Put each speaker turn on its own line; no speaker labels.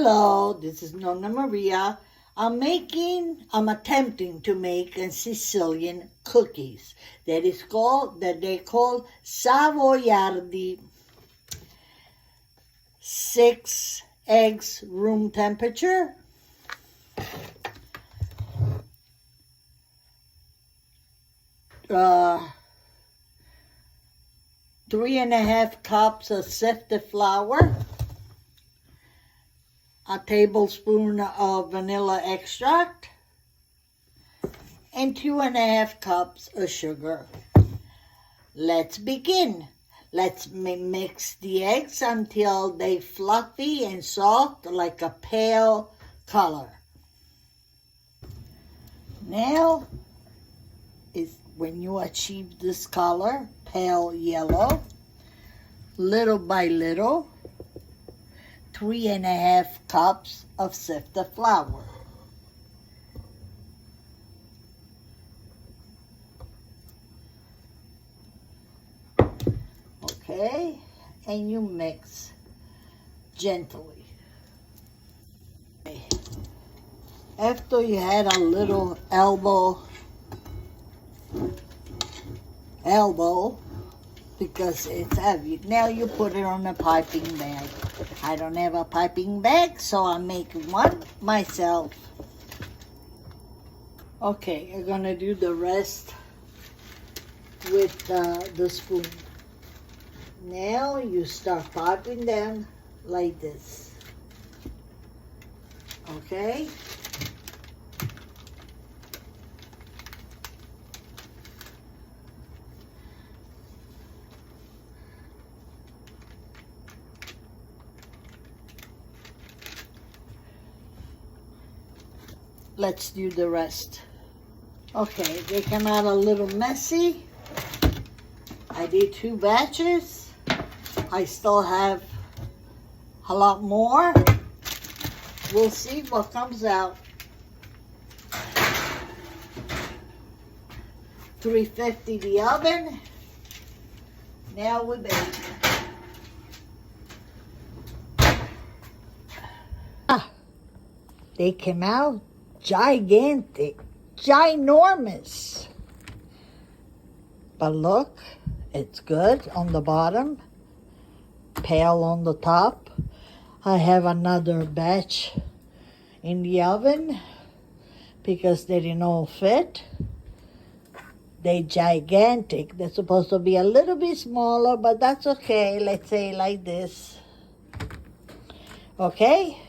Hello, this is Nonna Maria. I'm attempting to make a Sicilian cookies that they call Savoiardi. 6 eggs room temperature. 3.5 cups of sifted flour. A tablespoon of vanilla extract, and 2.5 cups of sugar. Let's begin. Let's mix the eggs until they're fluffy and soft like a pale color. Now is when you achieve this color, pale yellow, little by little, 3.5 cups of sifted flour. Okay, and you mix gently. Okay. After you had a little elbow, because it's heavy, now you put it on a piping bag. I don't have a piping bag, so I'm making one myself. Okay, I'm gonna do the rest with the spoon. Now you start piping them like this. Okay? Let's do the rest. Okay, they come out a little messy. I did 2 batches. I still have a lot more. We'll see what comes out. 350 the oven. Now we bake. They came out gigantic, ginormous. But look, it's good on the bottom, pale on the top. I have another batch in the oven because they didn't all fit. They're gigantic. They're supposed to be a little bit smaller, but that's okay. Let's say like this. Okay?